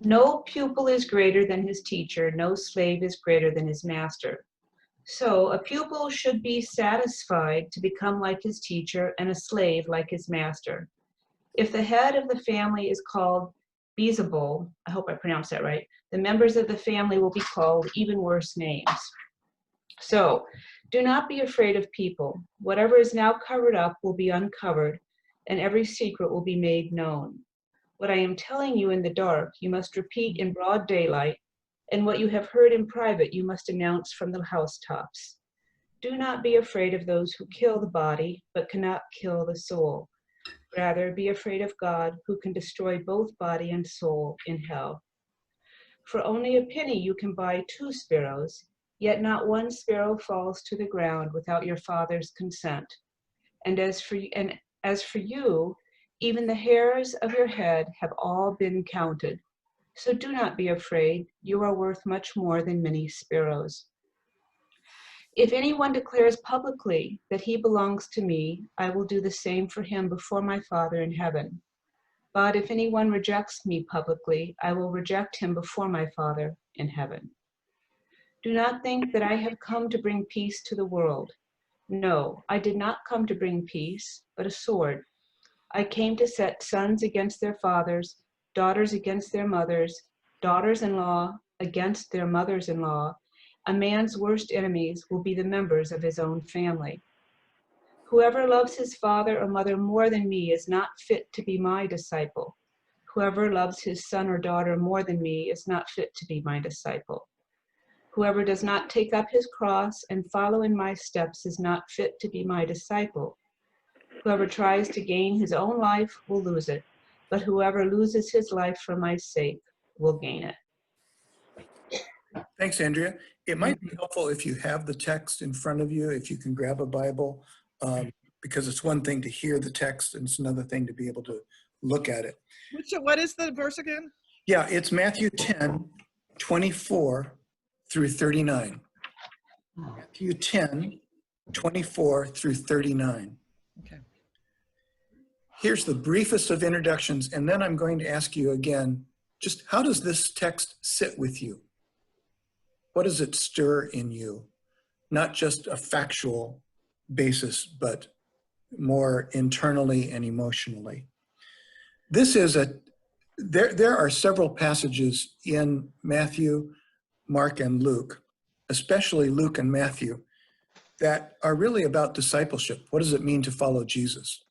No pupil is greater than his teacher, no slave is greater than his master. So a pupil should be satisfied to become like his teacher and a slave like his master. If the head of the family is called Beelzebul, I hope I pronounced that right, the members of the family will be called even worse names. So do not be afraid of people. Whatever is now covered up will be uncovered, and every secret will be made known. What I am telling you in the dark, you must repeat in broad daylight, and what you have heard in private, you must announce from the housetops. Do not be afraid of those who kill the body, but cannot kill the soul. Rather, be afraid of God, who can destroy both body and soul in hell. For only a penny you can buy 2 sparrows, yet not one sparrow falls to the ground without your Father's consent. And as for you, even the hairs of your head have all been counted. So do not be afraid, you are worth much more than many sparrows. If anyone declares publicly that he belongs to me, I will do the same for him before my Father in heaven. But if anyone rejects me publicly, I will reject him before my Father in heaven. Do not think that I have come to bring peace to the world. No, I did not come to bring peace, but a sword. I came to set sons against their fathers, daughters against their mothers, daughters-in-law against their mothers-in-law. A man's worst enemies will be the members of his own family. Whoever loves his father or mother more than me is not fit to be my disciple. Whoever loves his son or daughter more than me is not fit to be my disciple. Whoever does not take up his cross and follow in my steps is not fit to be my disciple. Whoever tries to gain his own life will lose it, but whoever loses his life for my sake will gain it. Thanks, Andrea. It might be helpful if you have the text in front of you, if you can grab a Bible, because it's one thing to hear the text and it's another thing to be able to look at it. What is the verse again? Yeah, it's Matthew 10, 24 through 39. Matthew 10, 24 through 39. Okay. Here's the briefest of introductions, and then I'm going to ask you again, just how does this text sit with you? What does it stir in you? Not just a factual basis, but more internally and emotionally. This is there are several passages in Matthew, Mark, and Luke, especially Luke and Matthew, that are really about discipleship. What does it mean to follow Jesus?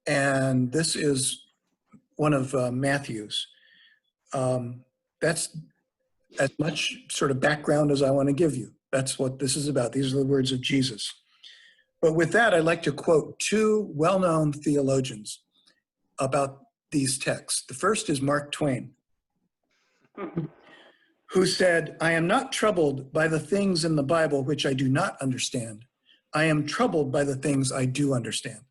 And this is one of Matthew's. That's as much sort of background as I want to give you. That's what this is about. These are the words of Jesus. But with that, I'd like to quote 2 well-known theologians about these texts. The first is Mark Twain, who said, "I am not troubled by the things in the Bible which I do not understand. I am troubled by the things I do understand."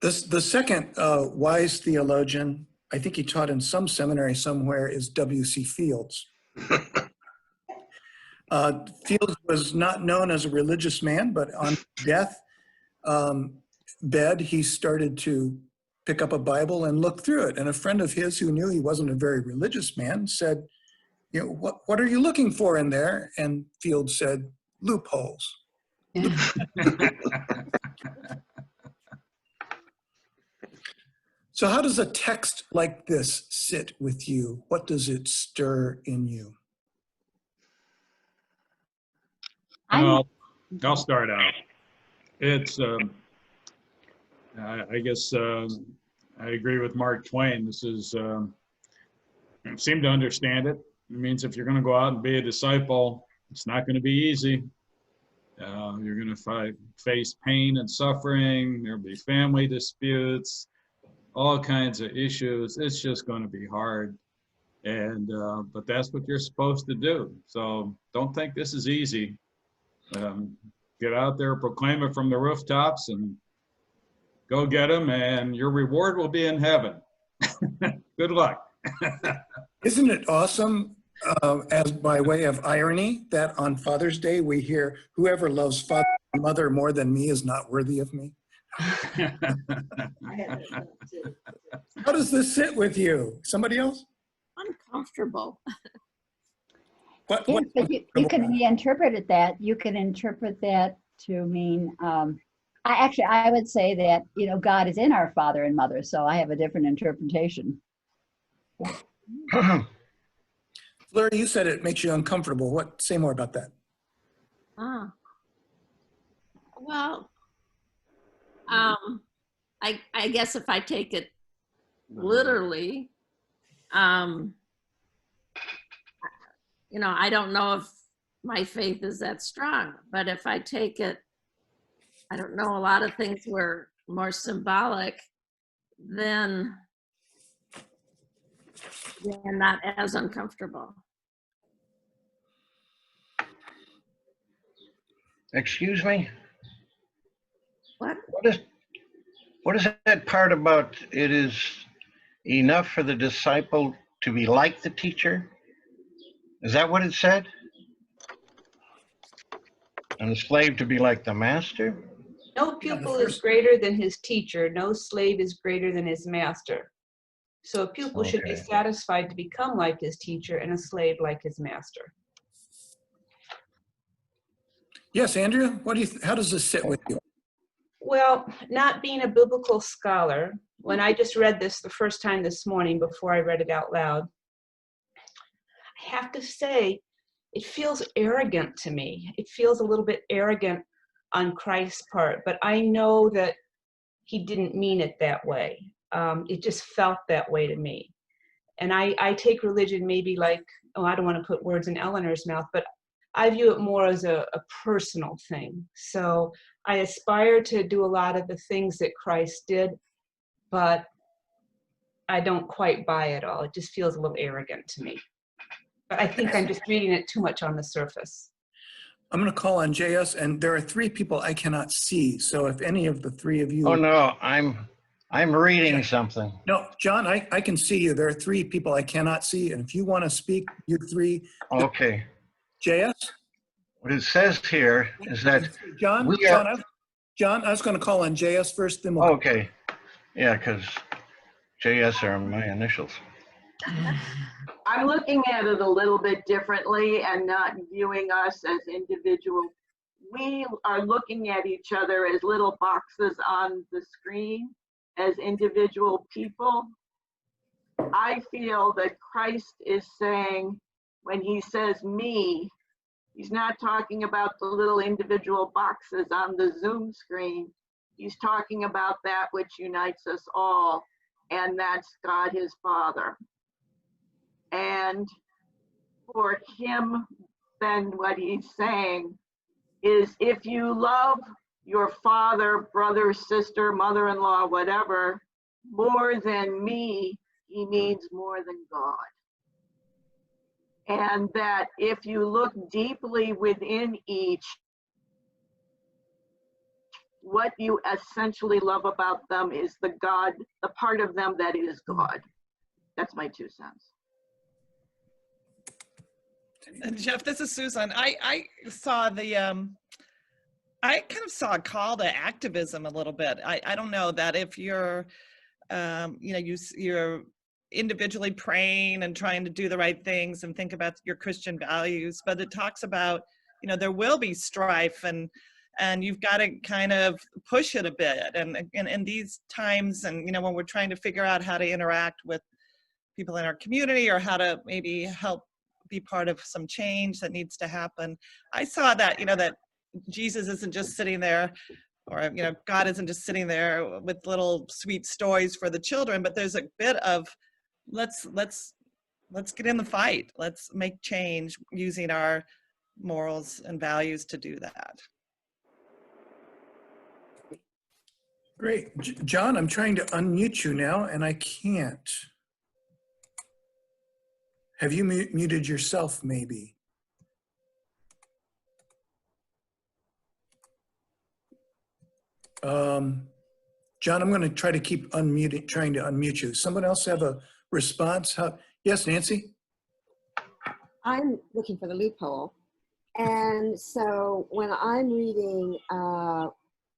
The second wise theologian, I think he taught in some seminary somewhere, is W.C. Fields. Fields was not known as a religious man, but on his death bed, he started to pick up a Bible and look through it. And a friend of his who knew he wasn't a very religious man said, "You know, what are you looking for in there?" And Fields said, "Loopholes." So how does a text like this sit with you? What does it stir in you? I'll start out. It's, I guess I agree with Mark Twain. This is, seem to understand it. It means if you're going to go out and be a disciple, it's not going to be easy. You're going to face pain and suffering. There'll be family disputes, all kinds of issues. It's just going to be hard. And, but that's what you're supposed to do. So don't think this is easy. Get out there, proclaim it from the rooftops, and go get them, and your reward will be in heaven. Good luck. Isn't it awesome, as by way of irony, that on Father's Day we hear, "Whoever loves father and mother more than me is not worthy of me"? How does this sit with you? Somebody else? Uncomfortable. What? Yes, but you can reinterpret it that. You can interpret that to mean, I would say that, God is in our father and mother, so I have a different interpretation. Fleur, you said it makes you uncomfortable. What? Say more about that. Ah. Well, I guess if I take it literally, I don't know if my faith is that strong, but if I take it, I don't know, a lot of things were more symbolic, then not as uncomfortable. Excuse me? What? What is that part about it is enough for the disciple to be like the teacher? Is that what it said? And the slave to be like the master? No pupil is greater than his teacher. No slave is greater than his master. So a pupil should be Okay. satisfied to become like his teacher and a slave like his master. Yes, Andrea, how does this sit with you? Well, not being a biblical scholar, when I just read this the first time this morning before I read it out loud, I have to say, it feels arrogant to me. It feels a little bit arrogant on Christ's part, but I know that he didn't mean it that way. It just felt that way to me. And I take religion maybe like, I don't want to put words in Eleanor's mouth, but I view it more as a personal thing. So I aspire to do a lot of the things that Christ did, but I don't quite buy it all. It just feels a little arrogant to me. But I think I'm just reading it too much on the surface. I'm going to call on JS, and there are 3 people I cannot see. So if any of the 3 of you... Oh, no, I'm reading something. No, John, I can see you. There are 3 people I cannot see. And if you want to speak, you 3. Okay. JS? What it says here is that John, we are... John, I was going to call on JS first, then we'll... Okay. Yeah, because JS are my initials. I'm looking at it a little bit differently and not viewing us as individual. We are looking at each other as little boxes on the screen, as individual people. I feel that Christ is saying, when he says me, he's not talking about the little individual boxes on the Zoom screen. He's talking about that which unites us all, and that's God his Father. And for him, then what he's saying is, if you love your father, brother, sister, mother-in-law, whatever, more than me, he needs more than God. And that if you look deeply within each, what you essentially love about them is the God, the part of them that is God. That's my 2 cents. Jeff, this is Susan. I saw the, I kind of saw a call to activism a little bit. I don't know that if you're, you're individually praying and trying to do the right things and think about your Christian values, but it talks about, there will be strife and you've got to kind of push it a bit. And in these times, and, when we're trying to figure out how to interact with people in our community or how to maybe help be part of some change that needs to happen. I saw that, that Jesus isn't just sitting there, or, God isn't just sitting there with little sweet stories for the children, but there's a bit of, let's get in the fight. Let's make change using our morals and values to do that. Great. John, I'm trying to unmute you now, and I can't. Have you muted yourself, maybe? John, I'm going to try to keep trying to unmute you. Someone else have a response? Yes, Nancy? I'm looking for the loophole. And so when I'm reading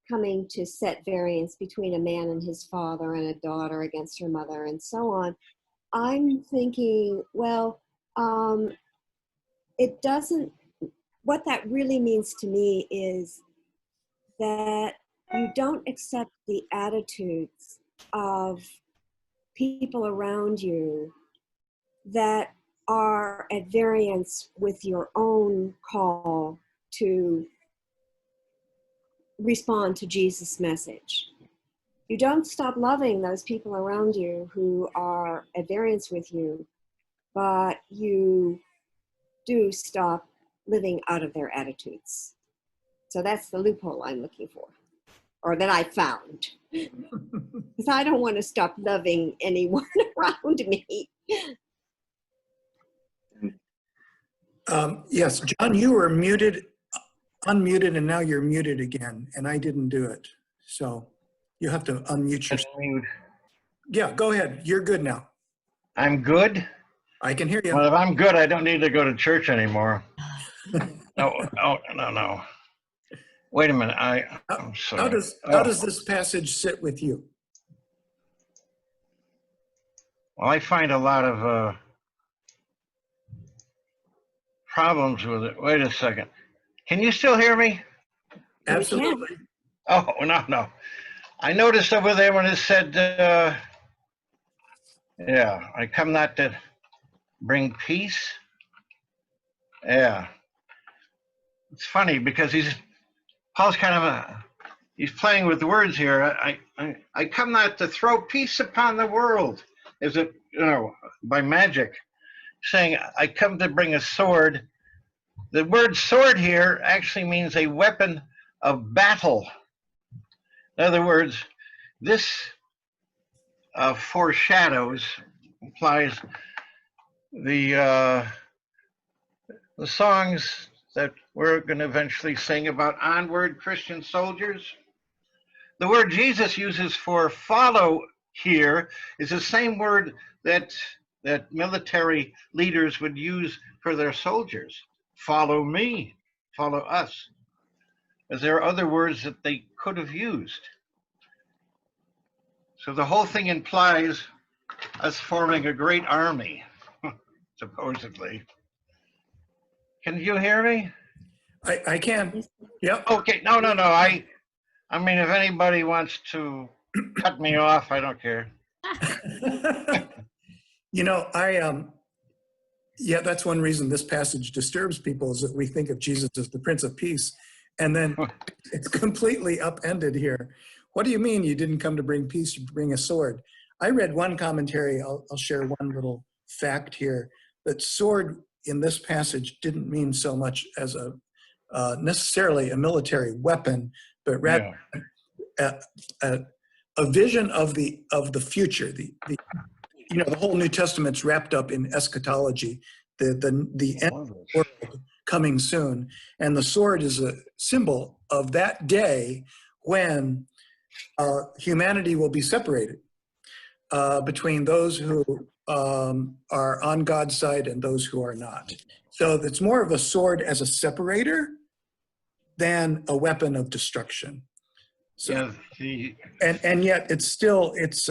coming to set variance between a man and his father and a daughter against her mother and so on, I'm thinking, well, it doesn't, what that really means to me is that you don't accept the attitudes of people around you that are at variance with your own call to respond to Jesus' message. You don't stop loving those people around you who are at variance with you, but you do stop living out of their attitudes. So that's the loophole I'm looking for, or that I found. Because I don't want to stop loving anyone around me. Yes, John, you were muted, unmuted, and now you're muted again, and I didn't do it. So you have to unmute yourself. Unmute. Yeah, go ahead. You're good now. I'm good. I can hear you. Well, if I'm good, I don't need to go to church anymore. No. Wait a minute. I'm sorry. How does this passage sit with you? Well, I find a lot of problems with it. Wait a second. Can you still hear me? Absolutely. Oh, no. I noticed over there when it said, yeah, I come not to bring peace. Yeah. It's funny because Paul's kind of he's playing with words here. I come not to throw peace upon the world, as it, by magic, saying I come to bring a sword. The word sword here actually means a weapon of battle. In other words, this foreshadows, implies the songs that we're going to eventually sing about onward Christian soldiers. The word Jesus uses for follow here is the same word that military leaders would use for their soldiers. Follow me, follow us. As there are other words that they could have used. So the whole thing implies us forming a great army, supposedly. Can you hear me? I can. Yep. Okay, no. I mean, if anybody wants to cut me off, I don't care. Yeah, that's one reason this passage disturbs people is that we think of Jesus as the Prince of Peace, and then it's completely upended here. What do you mean you didn't come to bring peace, you bring a sword? I read one commentary, I'll share one little fact here, that sword in this passage didn't mean so much as necessarily a military weapon, but rather a vision of the future. The whole New Testament's wrapped up in eschatology, the end of the world coming soon, and the sword is a symbol of that day when humanity will be separated between those who are on God's side and those who are not. So it's more of a sword as a separator than a weapon of destruction. So, and yet it's still, it's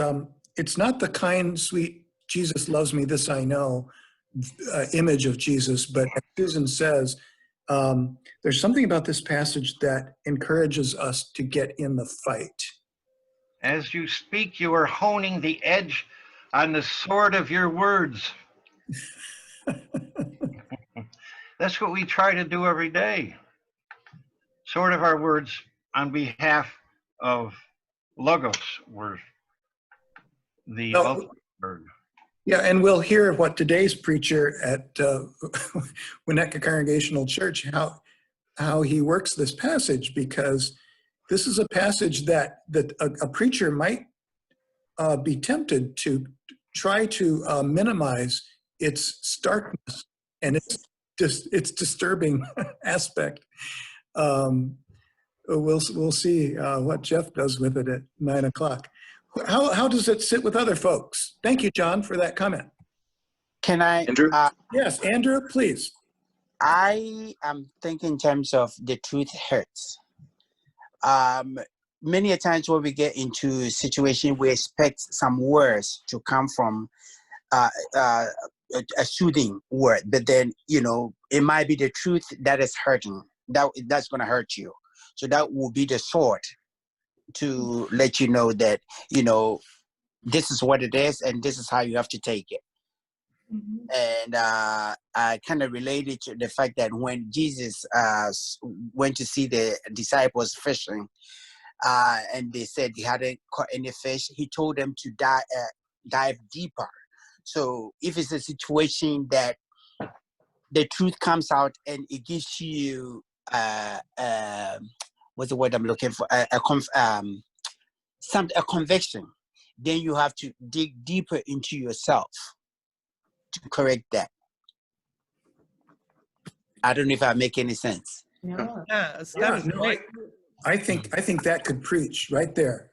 not the kind, sweet, Jesus loves me, this I know, image of Jesus, but as Susan says, there's something about this passage that encourages us to get in the fight. As you speak, you are honing the edge on the sword of your words. That's what we try to do every day. Sword of our words on behalf of Logos, were the ultimate word. Yeah, and we'll hear what today's preacher at Winnetka Congregational Church, how he works this passage, because this is a passage that a preacher might be tempted to try to minimize its starkness and its disturbing aspect. We'll see what Jeff does with it at 9 o'clock. How does it sit with other folks? Thank you, John, for that comment. Can I? Andrew? Yes, Andrew, please. I am thinking in terms of the truth hurts. many a times when we get into a situation, we expect some words to come from a soothing word, but then, you know, it might be the truth that is hurting. That's going to hurt you. So that will be the sword to let you know that, you know, this is what it is and this is how you have to take it. And I kind of related to the fact that when Jesus went to see the disciples fishing, and they said he hadn't caught any fish, he told them to dive deeper. So if it's a situation that the truth comes out and it gives you what's the word I'm looking for, a conviction, then you have to dig deeper into yourself to correct that. I don't know if I make any sense. No. Yes, that Yeah, was no, great. I think that could preach right there.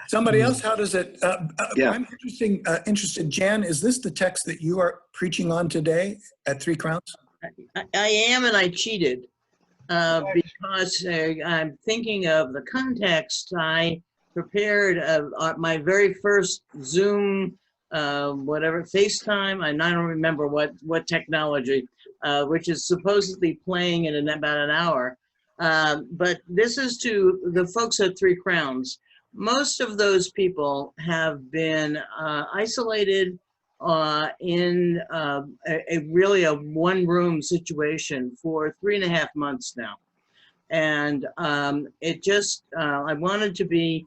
Somebody else, how does it, Yeah. I'm interested, Jan, is this the text that you are preaching on today at Three Crowns? I am, and I cheated because I'm thinking of the context. I prepared my very first Zoom, FaceTime. I don't remember what technology, which is supposedly playing in about an hour. But this is to the folks at Three Crowns. Most of those people have been isolated in really a one-room situation for 3.5 months now. And it just, I wanted to be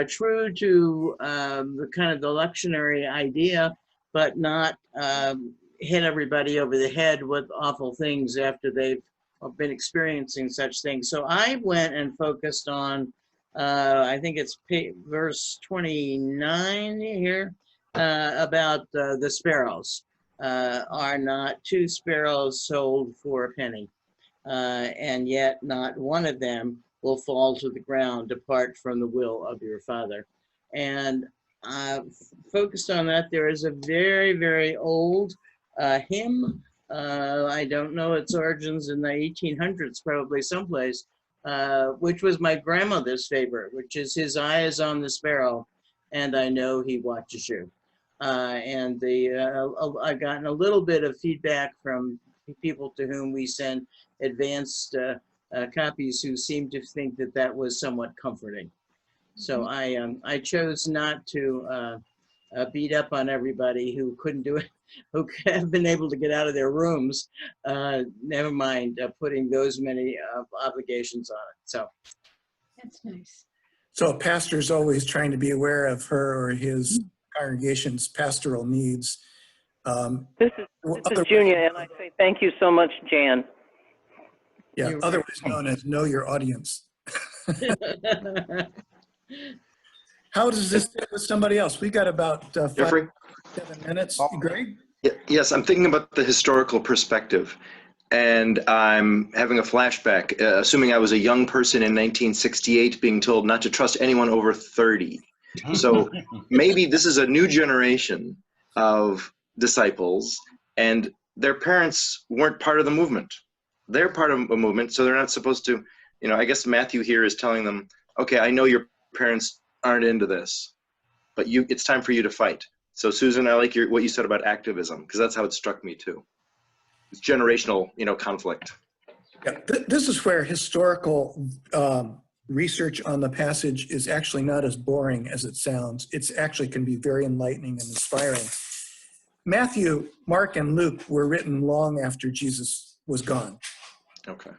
true to the kind of the lectionary idea, but not hit everybody over the head with awful things after they've been experiencing such things. So I went and focused on, I think it's verse 29 here, about the sparrows. Are not 2 sparrows sold for a penny? And yet not one of them will fall to the ground apart from the will of your Father. And focused on that, there is a very, very old hymn. I don't know its origins, in the 1800s, probably someplace, which was my grandmother's favorite, which is "His eye is on the sparrow, and I know he watches you." And I've gotten a little bit of feedback from people to whom we send advanced copies who seem to think that that was somewhat comforting. So I chose not to beat up on everybody who couldn't do it, who have been able to get out of their rooms, never mind putting those many obligations on it. So That's nice. So a pastor's always trying to be aware of her or his congregation's pastoral needs. This is Junia, and I say thank you so much, Jan. Yeah, otherwise known as know your audience. How does this fit with somebody else? We got about 5-7 minutes. Greg? Yes, I'm thinking about the historical perspective, and I'm having a flashback, assuming I was a young person in 1968 being told not to trust anyone over 30. So maybe this is a new generation of disciples, and their parents weren't part of the movement. They're part of a movement, so they're not supposed to, you know, I guess Matthew here is telling them, okay, I know your parents aren't into this, but it's time for you to fight. So Susan, I like what you said about activism, because that's how it struck me too. It's generational, conflict. Yeah, this is where historical research on the passage is actually not as boring as it sounds. It's actually can be very enlightening and inspiring. Matthew, Mark, and Luke were written long after Jesus was gone. Okay.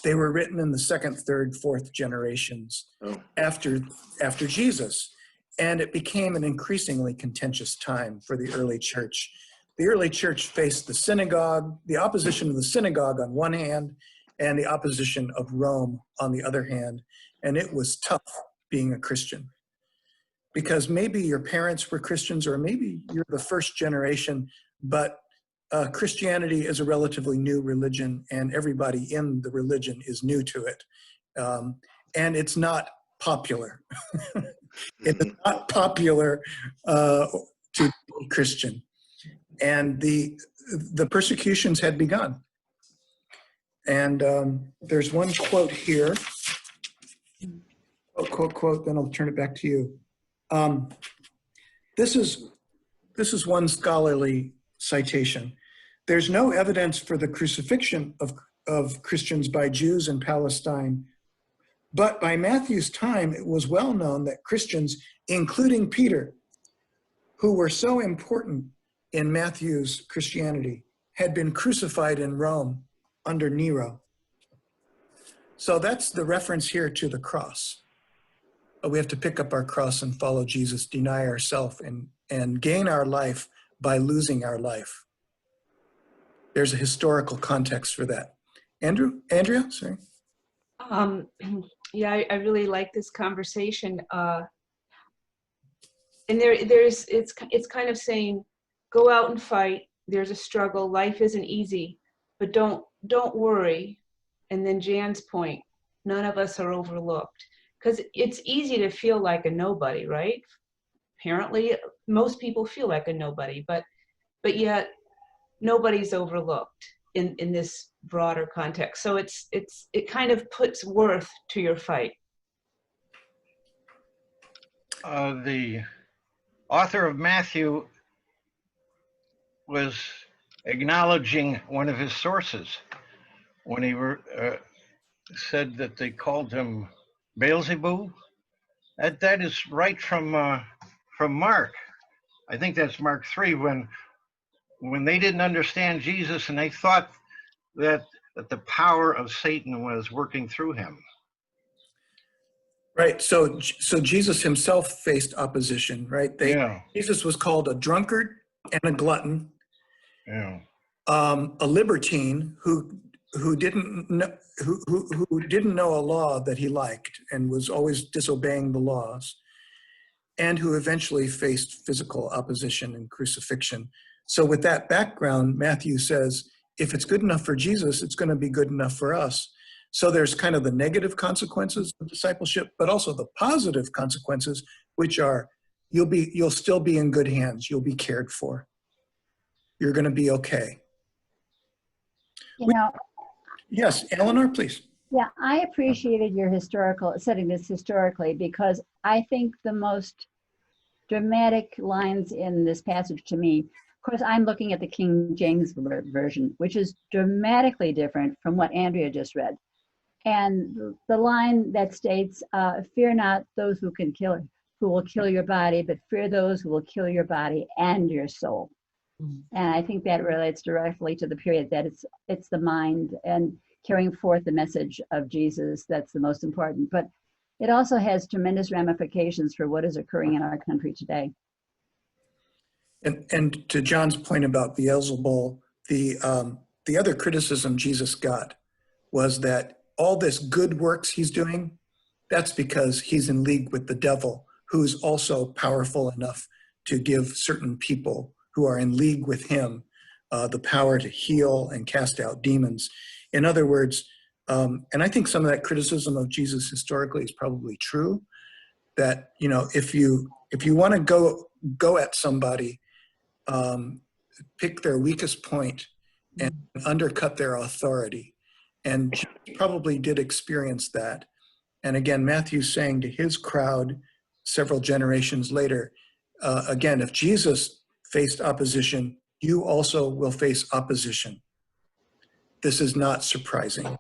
They were written in the 2nd, 3rd, 4th generations after Jesus. And it became an increasingly contentious time for the early church. The early church faced the synagogue, the opposition of the synagogue on one hand, and the opposition of Rome on the other hand. And it was tough being a Christian. Because maybe your parents were Christians, or maybe you're the first generation, but Christianity is a relatively new religion, and everybody in the religion is new to it. And it's not popular. It is not popular to be Christian. And the persecutions had begun. And there's one quote here. Quote, then I'll turn it back to you. This is one scholarly citation. There's no evidence for the crucifixion of Christians by Jews in Palestine, but by Matthew's time, it was well known that Christians, including Peter, who were so important in Matthew's Christianity, had been crucified in Rome under Nero. So that's the reference here to the cross. We have to pick up our cross and follow Jesus, deny ourselves, and gain our life by losing our life. There's a historical context for that. Andrea, sorry. Yeah, I really like this conversation. And it's kind of saying, go out and fight. There's a struggle. Life isn't easy, but don't worry. And then Jan's point, none of us are overlooked. Because it's easy to feel like a nobody, right? Apparently, most people feel like a nobody, but yet nobody's overlooked in this broader context. So it kind of puts worth to your fight. The author of Matthew was acknowledging one of his sources when he said that they called him Beelzebub. That is right from Mark. I think that's Mark 3, when they didn't understand Jesus and they thought that the power of Satan was working through him. Right. So Jesus himself faced opposition, right? Jesus was called a drunkard and a glutton, a libertine who didn't know a law that he liked and was always disobeying the laws, and who eventually faced physical opposition and crucifixion. So with that background, Matthew says, if it's good enough for Jesus, it's going to be good enough for us. So there's kind of the negative consequences of discipleship, but also the positive consequences, which are you'll still be in good hands. You'll be cared for. You're going to be okay. Yes, Eleanor, please. Yeah, I appreciated your setting this historically, because I think the most dramatic lines in this passage to me, of course, I'm looking at the King James version, which is dramatically different from what Andrea just read. And the line that states, fear not those who will kill your body, but fear those who will kill your body and your soul. And I think that relates directly to the period that it's the mind and carrying forth the message of Jesus that's the most important. But it also has tremendous ramifications for what is occurring in our country today. And to John's point about Beelzebul, the other criticism Jesus got was that all this good works he's doing, that's because he's in league with the devil, who's also powerful enough to give certain people who are in league with him the power to heal and cast out demons. In other words, and I think some of that criticism of Jesus historically is probably true, that, you know, if you want to go at somebody, pick their weakest point and undercut their authority. And Jesus probably did experience that. And again, Matthew's saying to his crowd several generations later, again, if Jesus faced opposition, you also will face opposition. This is not surprising.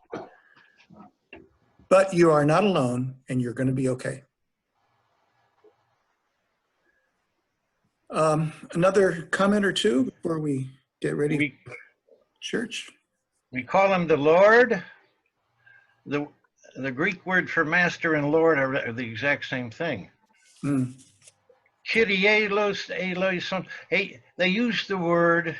But you are not alone, and you're going to be okay. Another comment or two before we get ready for church? We call him the Lord. The Greek word for master and Lord are the exact same thing. Kyrie eleison. Hey, they use the word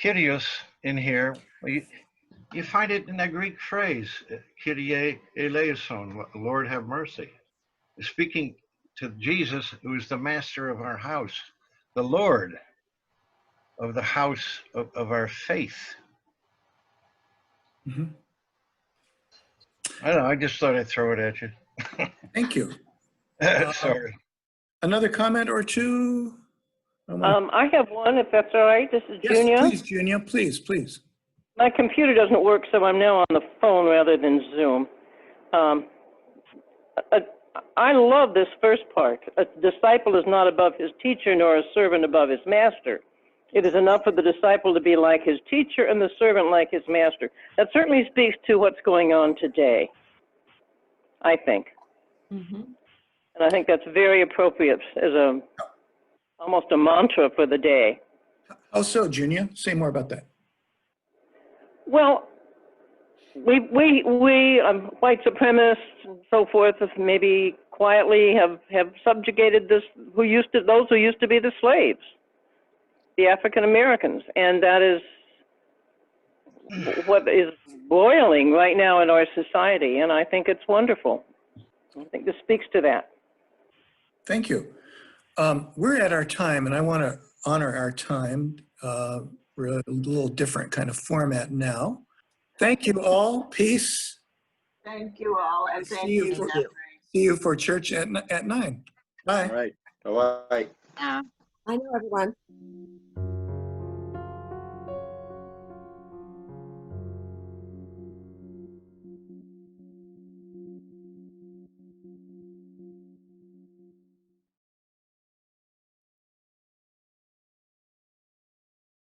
Kyrios in here. You find it in that Greek phrase, Kyrie eleison, Lord have mercy. Speaking to Jesus, who is the master of our house, the Lord of the house of our faith. Mm-hmm. I don't know, I just thought I'd throw it at you. Thank you. Sorry. Another comment or two? I have one, if that's all right. This is Yes, Junia. please, Junia, please. My computer doesn't work, so I'm now on the phone rather than Zoom. I love this first part. A disciple is not above his teacher, nor a servant above his master. It is enough for the disciple to be like his teacher and the servant like his master. That certainly speaks to what's going on today, I think. Mhm. And I think that's very appropriate as almost a mantra for the day. How so, Junior? Say more about that. Well, we white supremacists and so forth, maybe quietly have subjugated those who used to be the slaves, the African Americans, and that is what is boiling right now in our society. And I think it's wonderful. I think this speaks to that. Thank you. We're at our time, and I want to honor our time. We're a little different kind of format now. Thank you all. Peace. Thank you all, and thank See you, you for, Jeffrey. see you for church at 9. Bye. All right. Bye-bye. Yeah. I know, everyone.